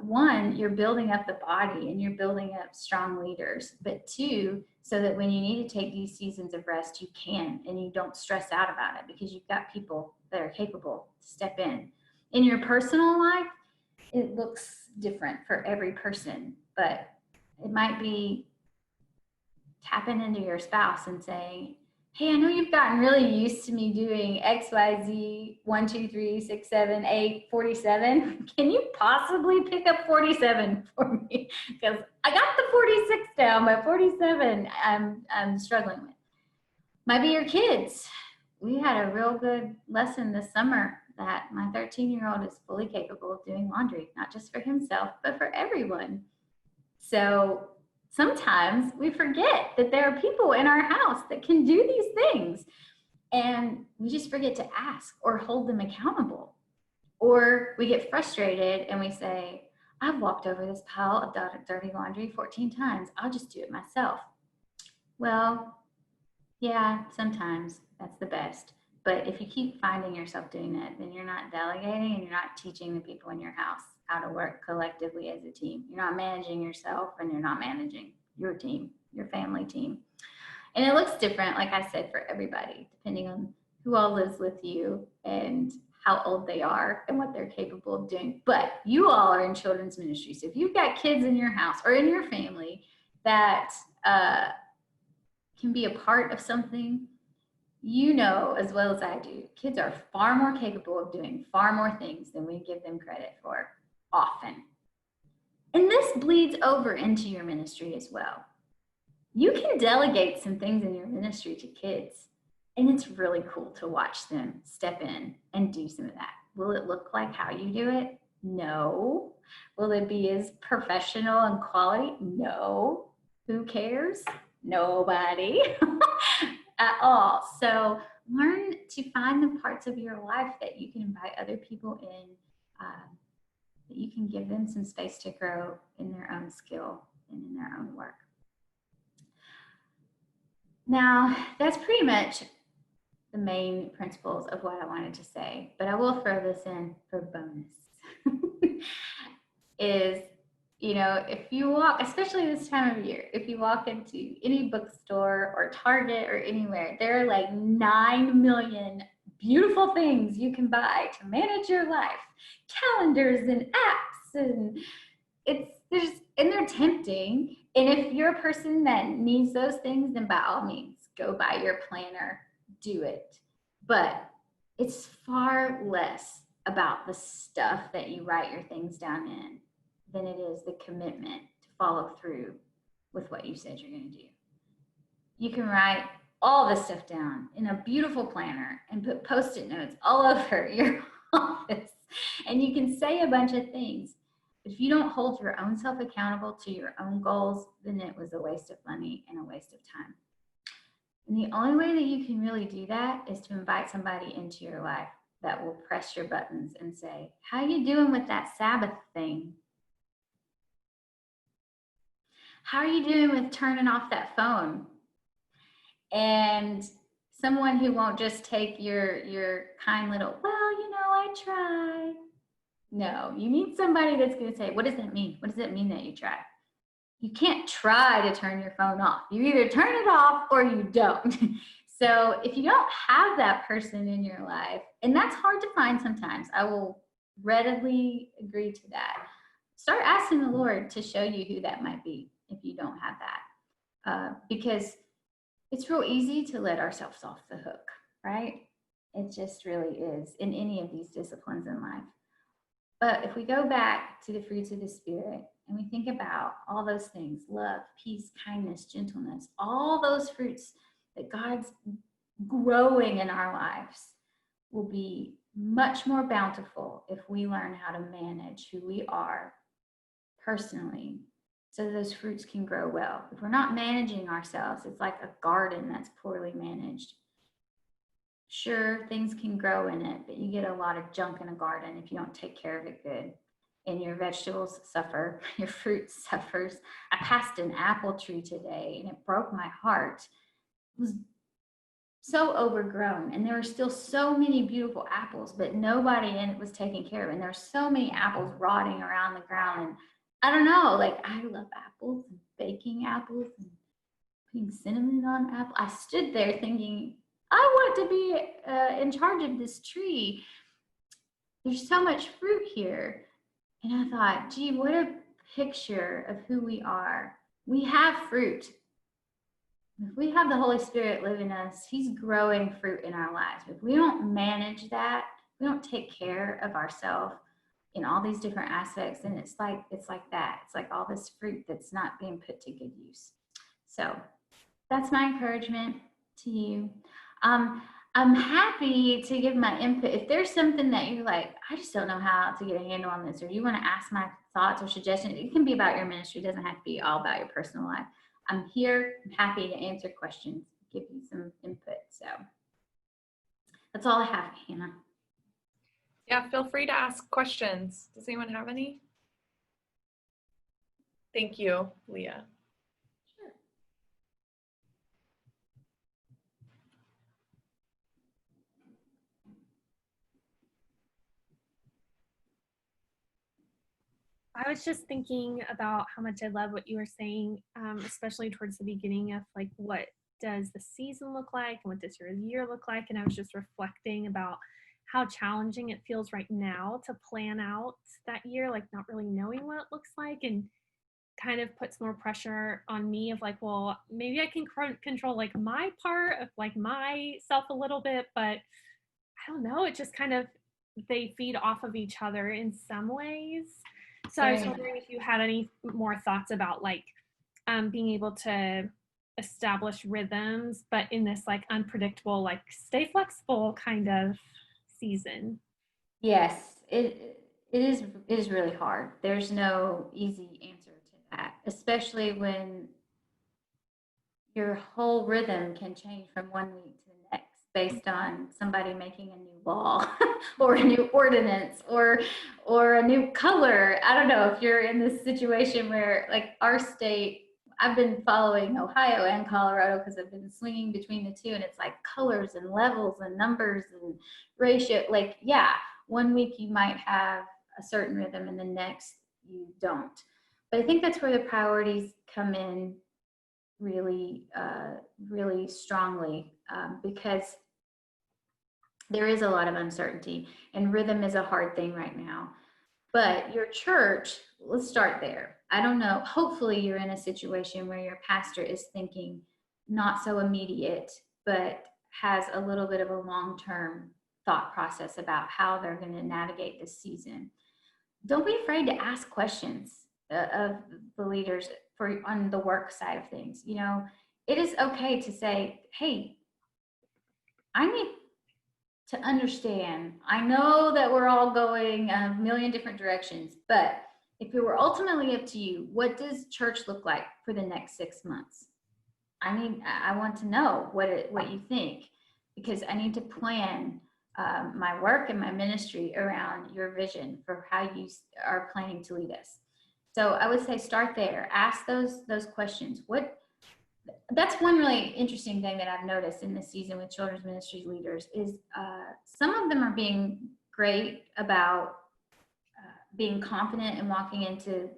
one, you're building up the body and you're building up strong leaders, but two, so that when you need to take these seasons of rest, you can, and you don't stress out about it because you've got people that are capable to step in. In your personal life, it looks different for every person, but it might be tapping into your spouse and saying, hey, I know you've gotten really used to me doing X, Y, Z, 1, 2, 3, 6, 7, 8, 47. Can you possibly pick up 47 for me? Because I got the 46 down, but 47 I'm struggling with. Might be your kids. We had a real good lesson this summer that my 13-year-old is fully capable of doing laundry, not just for himself, but for everyone. So sometimes we forget that there are people in our house that can do these things, and we just forget to ask or hold them accountable. Or we get frustrated and we say, I've walked over this pile of dirty laundry 14 times. I'll just do it myself. Well, yeah, sometimes that's the best. But if you keep finding yourself doing it, then you're not delegating and you're not teaching the people in your house how to work collectively as a team. You're not managing yourself and you're not managing your team, your family team. And it looks different, like I said, for everybody, depending on who all lives with you and how old they are and what they're capable of doing. But you all are in children's ministry. So if you've got kids in your house or in your family that can be a part of something, you know as well as I do, kids are far more capable of doing far more things than we give them credit for often. And this bleeds over into your ministry as well. You can delegate some things in your ministry to kids, and it's really cool to watch them step in and do some of that. Will it look like how you do it? No. Will it be as professional and quality? No. Who cares? Nobody at all. So learn to find the parts of your life that you can invite other people in, that you can give them some space to grow in their own skill and in their own work. Now, that's pretty much the main principles of what I wanted to say, but I will throw this in for bonus. Is, you know, if you walk, especially this time of year, if you walk into any bookstore or Target or anywhere, there are like 9 million beautiful things you can buy to manage your life, calendars and apps, and they're tempting. And if you're a person that needs those things, then by all means, go buy your planner, do it. But it's far less about the stuff that you write your things down in than it is the commitment to follow through with what you said you're going to do. You can write all this stuff down in a beautiful planner and put Post-it notes all over your office. And you can say a bunch of things. If you don't hold your own self accountable to your own goals, then it was a waste of money and a waste of time. And the only way that you can really do that is to invite somebody into your life that will press your buttons and say, how are you doing with that Sabbath thing? How are you doing with turning off that phone? And someone who won't just take your kind little, well, you know, I tried. No, you need somebody that's going to say, what does that mean? What does it mean that you try? You can't try to turn your phone off. You either turn it off or you don't. So if you don't have that person in your life, and that's hard to find sometimes, I will readily agree to that. Start asking the Lord to show you who that might be if you don't have that. Because it's real easy to let ourselves off the hook, right? It just really is in any of these disciplines in life. But if we go back to the fruits of the Spirit and we think about all those things, love, peace, kindness, gentleness, all those fruits that God's growing in our lives will be much more bountiful if we learn how to manage who we are personally so those fruits can grow well. If we're not managing ourselves, it's like a garden that's poorly managed. Sure, things can grow in it, but you get a lot of junk in a garden if you don't take care of it good. And your vegetables suffer, your fruit suffers. I passed an apple tree today and it broke my heart. It was so overgrown and there were still so many beautiful apples, but nobody in it was taking care of it. And there were so many apples rotting around the ground. And I don't know, like I love apples and baking apples and putting cinnamon on apples. I stood there thinking, I want to be in charge of this tree. There's so much fruit here. And I thought, gee, what a picture of who we are. We have fruit. If we have the Holy Spirit live in us, He's growing fruit in our lives. If we don't manage that, we don't take care of ourselves in all these different aspects, and it's like that. It's like all this fruit that's not being put to good use. So that's my encouragement to you. I'm happy to give my input. If there's something that you're like, I just don't know how to get a handle on this, or you want to ask my thoughts or suggestions, it can be about your ministry. It doesn't have to be all about your personal life. I'm here. I'm happy to answer questions, give you some input. So that's all I have, Hannah. Yeah, feel free to ask questions. Does anyone have any? Thank you, Leah. I was just thinking about how much I love what you were saying, especially towards the beginning of like, what does the season look like and what does your year look like? And I was just reflecting about how challenging it feels right now to plan out that year, like not really knowing what it looks like, and kind of puts more pressure on me of like, well, maybe I can control like my part of like myself a little bit, but I don't know, it just kind of, they feed off of each other in some ways. So I was wondering if you had any more thoughts about like being able to establish rhythms, but in this like unpredictable, like stay flexible kind of season. Yes, it is really hard. There's no easy answer to that, especially when your whole rhythm can change from one week to the next based on somebody making a new law or a new ordinance or a new color. I don't know if you're in this situation where like our state, I've been following Ohio and Colorado because I've been swinging between the two, and it's like colors and levels and numbers and ratio. Like, yeah, one week you might have a certain rhythm and the next you don't. But I think that's where the priorities come in really, really strongly, because there is a lot of uncertainty, and rhythm is a hard thing right now. But your church, let's start there. I don't know. Hopefully, you're in a situation where your pastor is thinking not so immediate, but has a little bit of a long term thought process about how they're going to navigate this season. Don't be afraid to ask questions of the leaders for on the work side of things. You know, it is okay to say, hey, I need to understand. I know that we're all going a million different directions, but if it were ultimately up to you, what does church look like for the next 6 months? I want to know what you think, because I need to plan my work and my ministry around your vision for how you are planning to lead us. So I would say start there. Ask those questions. That's one really interesting thing that I've noticed in this season with children's ministry leaders is some of them are being great about being confident and walking into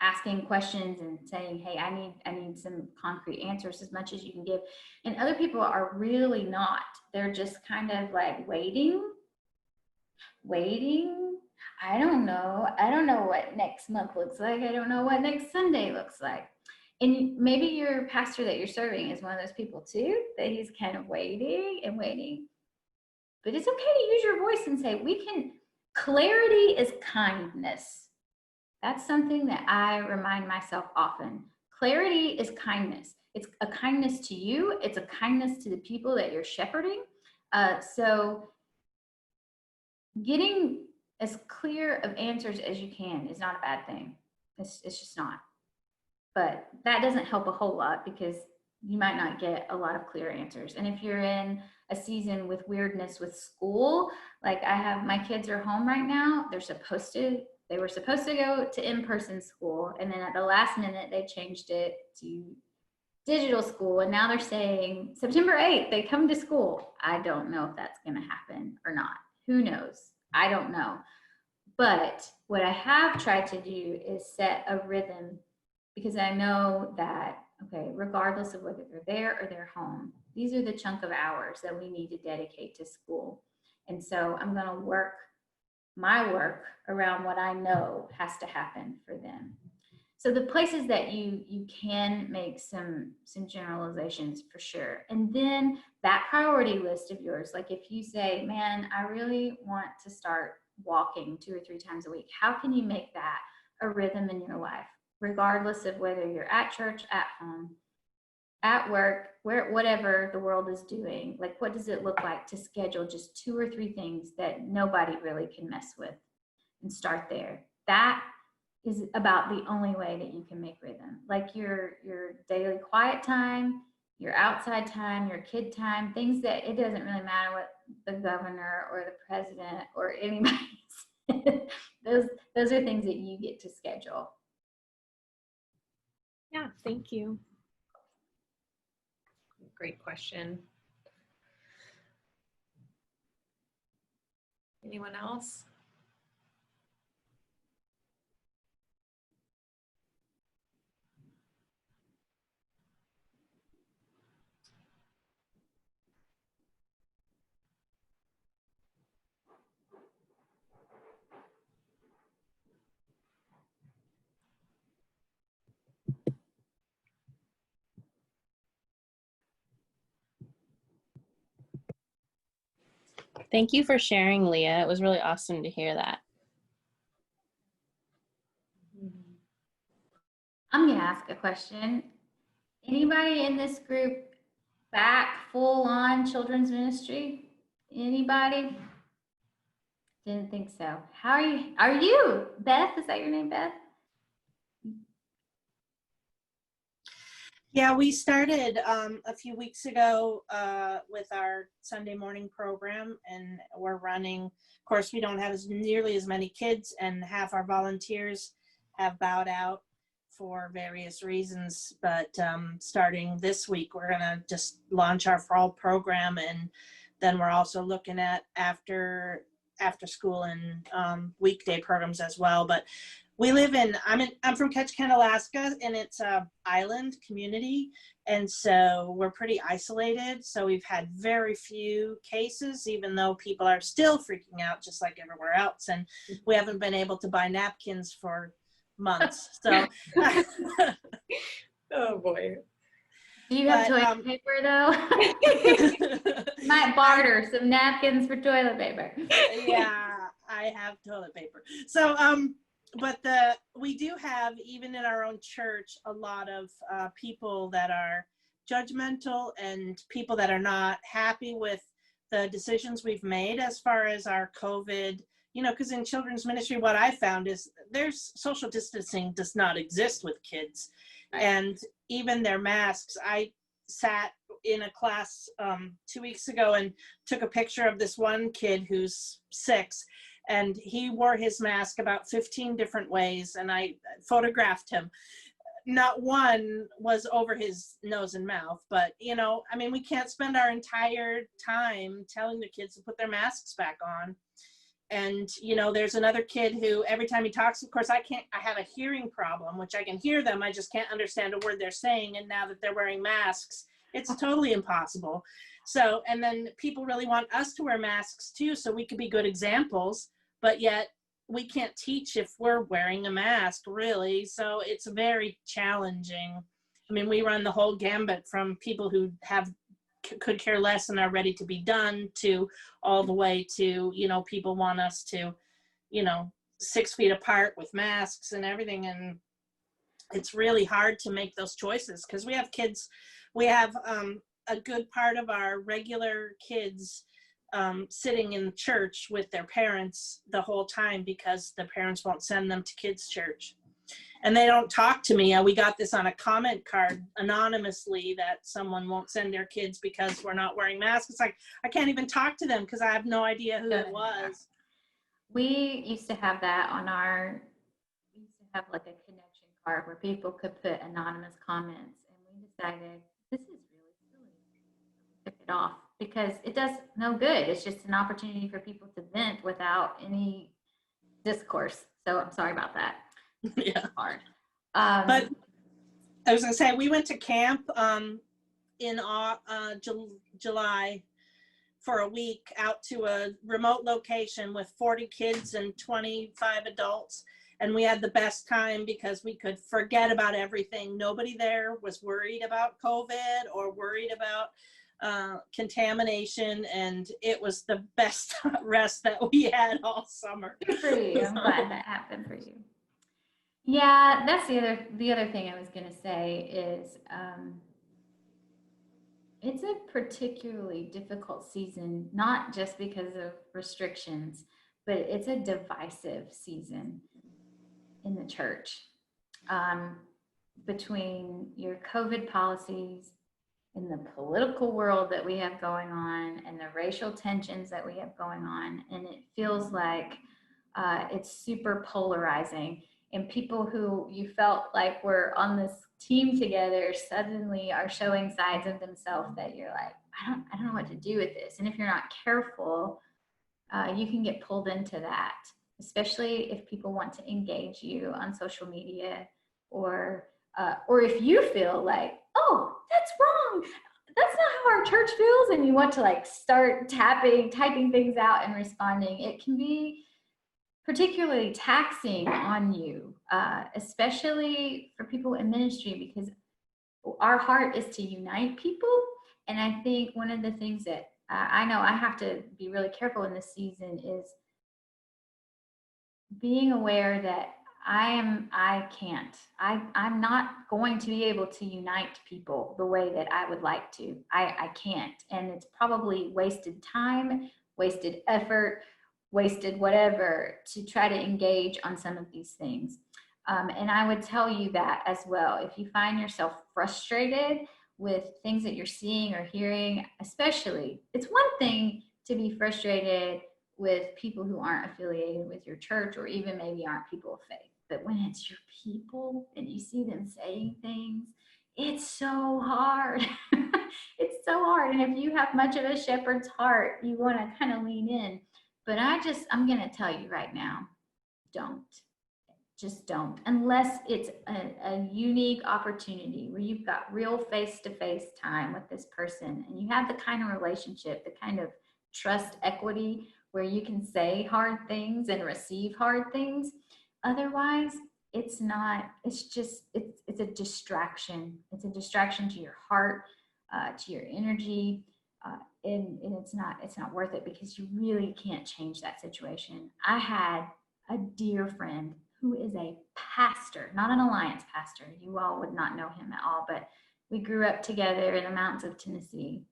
asking questions and saying, hey, I need some concrete answers as much as you can give. And other people are really not. They're just kind of like waiting. I don't know. I don't know what next month looks like. I don't know what next Sunday looks like. And maybe your pastor that you're serving is one of those people too, that he's kind of waiting and waiting. But it's okay to use your voice and say, clarity is kindness. That's something that I remind myself often. Clarity is kindness. It's a kindness to you. It's a kindness to the people that you're shepherding. So getting as clear of answers as you can is not a bad thing. It's just not. But that doesn't help a whole lot because you might not get a lot of clear answers. And if you're in a season with weirdness with school, like my kids are home right now, they were supposed to go to in-person school, and then at the last minute they changed it to digital school, and now they're saying September 8th they come to school. I don't know if that's going to happen or not. Who knows? I don't know. But what I have tried to do is set a rhythm, because I know that, okay, regardless of whether they're there or they're home, these are the chunk of hours that we need to dedicate to school. And so I'm going to work my work around what I know has to happen for them. So the places that you can make some generalizations for sure. And then that priority list of yours, like if you say, man, I really want to start walking 2 or 3 times a week, how can you make that a rhythm in your life, regardless of whether you're at church, at home, at work, whatever the world is doing? Like, what does it look like to schedule just 2 or 3 things that nobody really can mess with, and start there? That is about the only way that you can make rhythm. Like your daily quiet time, your outside time, your kid time, things that it doesn't really matter what the governor or the president or anybody says. Those are things that you get to schedule. Yeah, thank you. Great question. Anyone else? Thank you for sharing, Leah. It was really awesome to hear that. I'm gonna ask a question. Anybody in this group back full on children's ministry? Anybody? Didn't think so. How are you? Are you Beth? Is that your name, Beth? Yeah, we started a few weeks ago with our Sunday morning program, and we're running. Of course, we don't have nearly as many kids, and half our volunteers have bowed out for various reasons. But starting this week, we're gonna just launch our fall program, and then we're also looking at after school and weekday programs as well. But we live I'm from Ketchikan, Alaska, and it's a island community. And so we're pretty isolated. So we've had very few cases, even though people are still freaking out just like everywhere else. And we haven't been able to buy napkins for months. So Oh boy. Do you have But, toilet paper though? Might barter some napkins for toilet paper. Yeah, I have toilet paper. So, but we do have, even in our own church, a lot of people that are judgmental and people that are not happy with the decisions we've made as far as our COVID, because in children's ministry, what I found is there's social distancing does not exist with kids. Right. And even their masks. I sat in a class 2 weeks ago and took a picture of this one kid who's 6, and he wore his mask about 15 different ways, and I photographed him. Not one was over his nose and mouth, but we can't spend our entire time telling the kids to put their masks back on. And there's another kid who every time he talks, of course I have a hearing problem, which I can hear them, I just can't understand a word they're saying. And now that they're wearing masks, it's totally impossible. So, and then people really want us to wear masks too, so we could be good examples, but yet we can't teach if we're wearing a mask, really. So it's very challenging. I mean, we run the whole gambit from people who could care less and are ready to be done to all the way to, people want us to, 6 feet apart with masks and everything. And it's really hard to make those choices because we have kids, we have a good part of our regular kids sitting in church with their parents the whole time because the parents won't send them to kids' church. And they don't talk to me. We got this on a comment card anonymously that someone won't send their kids because we're not wearing masks. It's like, I can't even talk to them because I have no idea who it was. We used to have that we used to have like a connection card where people could put anonymous comments, and we decided this is really silly. We took it off because it does no good. It's just an opportunity for people to vent without any discourse. So I'm sorry about that. Yeah. Hard. But I was gonna say, we went to camp in July for a week out to a remote location with 40 kids and 25 adults. And we had the best time because we could forget about everything. Nobody there was worried about COVID or worried about contamination, and it was the best rest that we had all summer. Good for you. I'm glad that happened for you. Yeah, that's the other thing I was going to say is it's a particularly difficult season, not just because of restrictions, but it's a divisive season in the church. Between your COVID policies and the political world that we have going on and the racial tensions that we have going on, and it feels like it's super polarizing. And people who you felt like were on this team together suddenly are showing sides of themselves that you're like, I don't know what to do with this. And if you're not careful, you can get pulled into that, especially if people want to engage you on social media, or if you feel like, oh, that's wrong, that's not how our church feels, and you want to like start typing things out and responding. It can be particularly taxing on you, especially for people in ministry, because our heart is to unite people. And I think one of the things that I know I have to be really careful in this season is being aware that I'm not going to be able to unite people the way that I would like to. I can't. And it's probably wasted time, wasted effort, wasted whatever to try to engage on some of these things. And I would tell you that as well. If you find yourself frustrated with things that you're seeing or hearing, especially, it's one thing to be frustrated with people who aren't affiliated with your church, or even maybe aren't people of faith. But when it's your people and you see them saying things, it's so hard. It's so hard. And if you have much of a shepherd's heart, you want to kind of lean in. But I'm going to tell you right now, just don't, unless it's a unique opportunity where you've got real face-to-face time with this person, and you have the kind of relationship, the kind of trust equity where you can say hard things and receive hard things. Otherwise, it's a distraction. It's a distraction to your heart, to your energy, and it's not worth it, because you really can't change that situation. I had a dear friend who is a pastor, not an Alliance pastor. You all would not know him at all, but we grew up together in the mountains of Tennessee.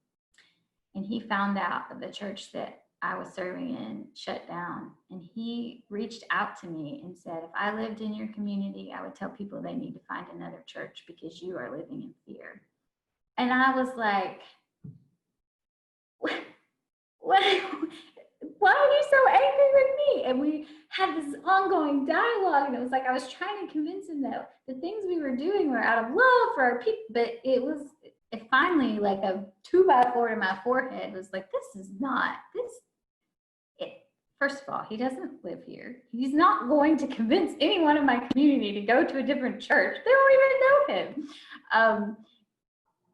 And he found out that the church that I was serving in shut down. And he reached out to me and said, if I lived in your community, I would tell people they need to find another church because you are living in fear. And I was like, what? Why are you so angry with me? And we had this ongoing dialogue, and it was like I was trying to convince him that the things we were doing were out of love for our people. But it finally, like a 2x4 to my forehead, was like, this is not this. First of all, he doesn't live here. He's not going to convince anyone in my community to go to a different church. They don't even know him.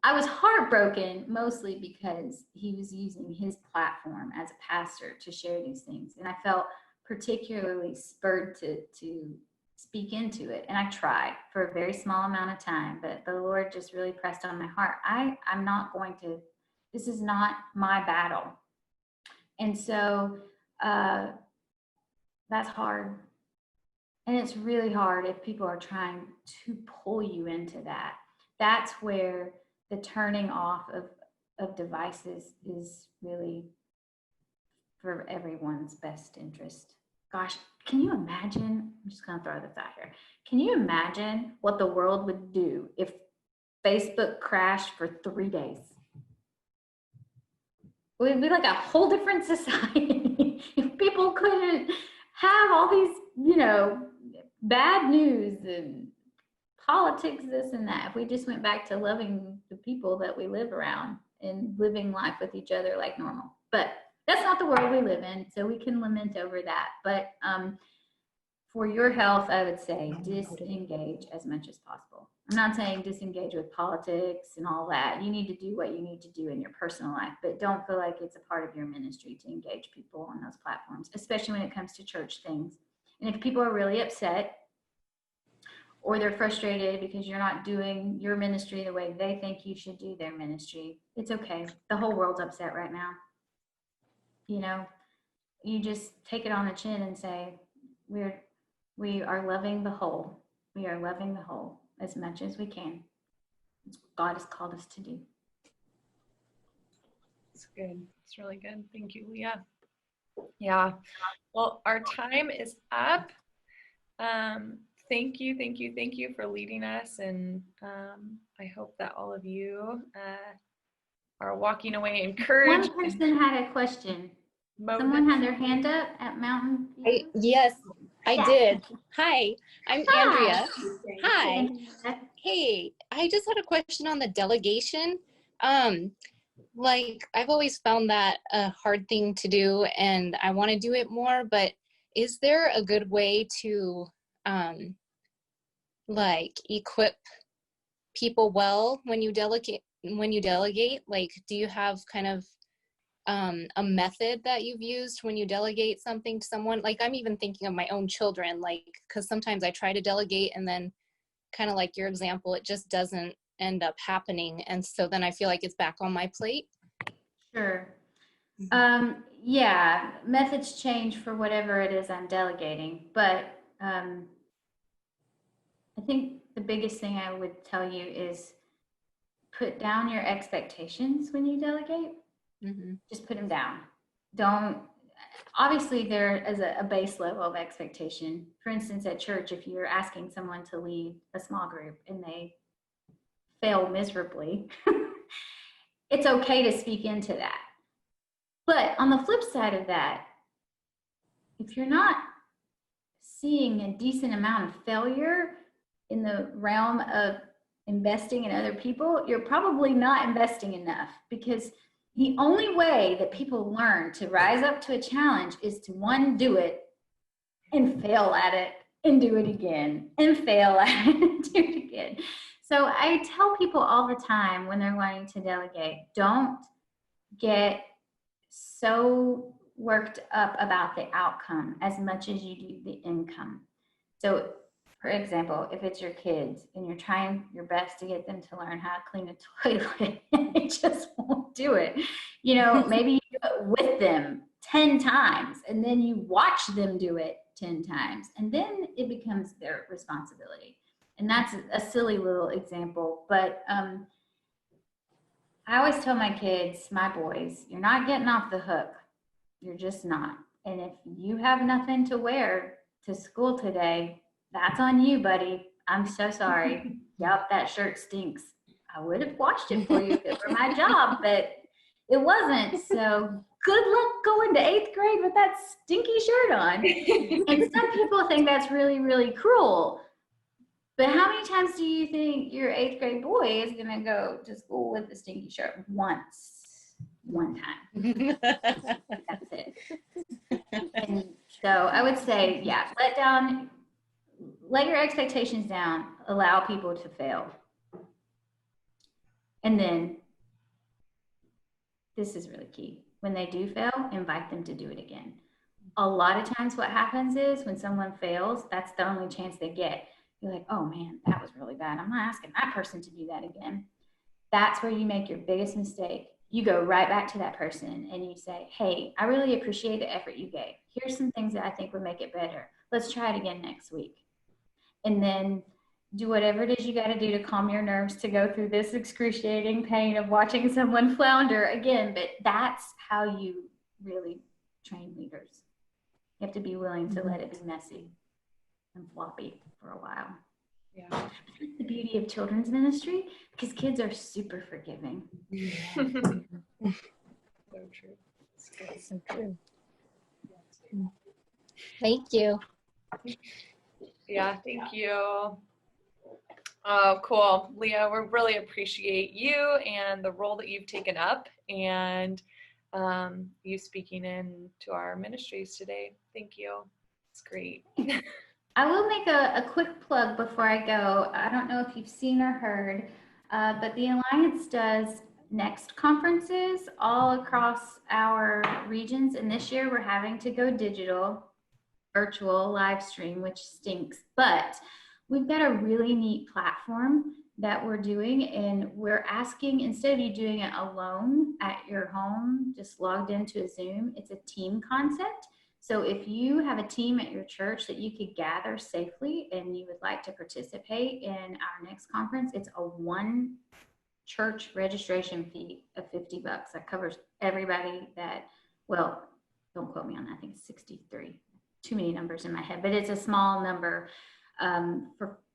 I was heartbroken mostly because he was using his platform as a pastor to share these things. And I felt particularly spurred to speak into it. And I tried for a very small amount of time, but the Lord just really pressed on my heart. I'm not going to, this is not my battle. And so that's hard. And it's really hard if people are trying to pull you into that. That's where the turning off of devices is really for everyone's best interest. Gosh, can you imagine? I'm just going to throw this out here. Can you imagine what the world would do if Facebook crashed for 3 days? It would be like a whole different society if people couldn't have all these, bad news and politics, this and that. If we just went back to loving the people that we live around and living life with each other like normal. But that's not the world we live in, so we can lament over that. But for your health, I would say disengage as much as possible. I'm not saying disengage with politics and all that. You need to do what you need to do in your personal life, but don't feel like it's a part of your ministry to engage people on those platforms, especially when it comes to church things. And if people are really upset, or they're frustrated because you're not doing your ministry the way they think you should do their ministry, it's okay. The whole world's upset right now. You just take it on the chin and say, we are loving the whole. We are loving the whole as much as we can. It's what God has called us to do. It's good. It's really good. Thank you, Leah. Yeah. Well, our time is up. Thank you for leading us, and I hope that all of you are walking away encouraged. One person had a question. Someone had their hand up at Mountain View. Yes, I Yeah. did. Hi, I'm Andrea. Hi. Hi. Hey, I just had a question on the delegation. Um, like I've always found that a hard thing to do and I want to do it more, but is there a good way to like equip people well when you delegate? Like, do you have kind of a method that you've used when you delegate something to someone? Like, I'm even thinking of my own children, like, because sometimes I try to delegate and then kind of like your example, it just doesn't end up happening. And so then I feel like it's back on my plate. Sure. Yeah, methods change for whatever it is I'm delegating, but I think the biggest thing I would tell you is put down your expectations when you delegate. Mm-hmm. Just put them down. Don't, obviously, there is a base level of expectation. For instance, at church, if you're asking someone to lead a small group and they fail miserably, it's okay to speak into that. But on the flip side of that, if you're not seeing a decent amount of failure in the realm of investing in other people, you're probably not investing enough, because the only way that people learn to rise up to a challenge is to, one, do it and fail at it and do it again and fail at it and do it again. So I tell people all the time when they're wanting to delegate, don't get so worked up about the outcome as much as you do the income. So, for example, if it's your kids and you're trying your best to get them to learn how to clean a toilet and they just won't do it, you know, maybe you do it with them 10 times and then you watch them do it 10 times and then it becomes their responsibility. And that's a silly little example, but I always tell my kids, my boys, you're not getting off the hook. You're just not. And if you have nothing to wear to school today, that's on you, buddy. I'm so sorry. Yep, that shirt stinks. I would have washed it for you if it were my job, but it wasn't. So good luck going to 8th grade with that stinky shirt on. And some people think that's really, really cruel. But how many times do you think your 8th grade boy is going to go to school with a stinky shirt? One time. That's it. And so I would say, yeah, let your expectations down, allow people to fail. And then, this is really key. When they do fail, invite them to do it again. A lot of times what happens is when someone fails, that's the only chance they get. You're like, oh man, that was really bad. I'm not asking that person to do that again. That's where you make your biggest mistake. You go right back to that person and you say, hey, I really appreciate the effort you gave. Here's some things that I think would make it better. Let's try it again next week. And then do whatever it is you got to do to calm your nerves to go through this excruciating pain of watching someone flounder again. But that's how you really train leaders. You have to be willing to let it be messy and floppy for a while. Yeah. That's the beauty of children's ministry, because kids are super forgiving. So true. So true. Thank you. Yeah, thank you. Oh, cool. Leah, we really appreciate you and the role that you've taken up and you speaking in to our ministries today. Thank you. It's great. I will make a quick plug before I go. I don't know if you've seen or heard, but the Alliance does next conferences all across our regions. And this year we're having to go digital, virtual, live stream, which stinks. But we've got a really neat platform that we're doing. And we're asking, instead of you doing it alone at your home, just logged into a Zoom, it's a team concept. So if you have a team at your church that you could gather safely and you would like to participate in our next conference, it's a one church registration fee of $50. That covers everybody that, well, don't quote me on that, I think it's 63. Too many numbers in my head, but it's a small number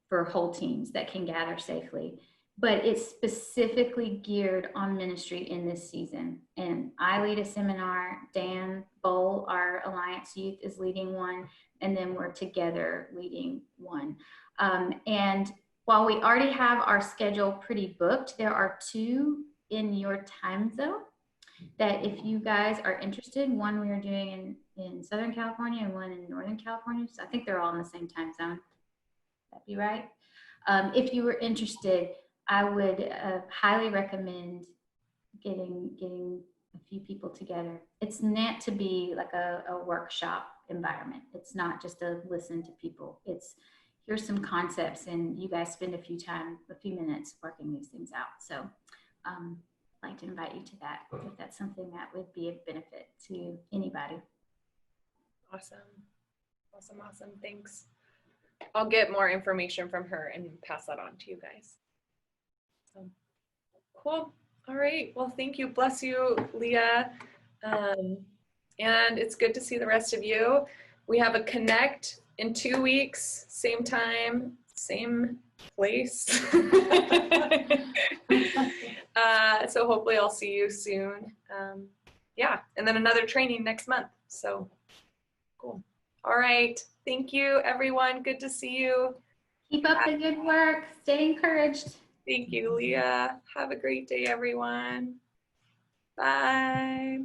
for whole teams that can gather safely. but it's specifically geared on ministry in this season. And I lead a seminar. Dan Bowl, our Alliance Youth, is leading one, and then we're together leading one. And while we already have our schedule pretty booked, there are 2 in your time zone that if you guys are interested, one we are doing in Southern California and one in Northern California. So I think they're all in the same time zone. That'd be right. If you were interested, I would highly recommend getting a few people together. It's meant to be like a workshop environment. It's not just to listen to people. It's here's some concepts, and you guys spend a few minutes working these things out. So I'd like to invite you to that if that's something that would be of benefit to anybody. Awesome. Thanks. I'll get more information from her and pass that on to you guys. So cool. All right. Well, thank you. Bless you, Leah. And it's good to see the rest of you. We have a connect in 2 weeks, same time, same place. So hopefully I'll see you soon. Yeah. And then another training next month. So cool. All right. Thank you, everyone. Good to see you. Keep up the good work. Stay encouraged. Thank you, Leah. Have a great day, everyone. Bye.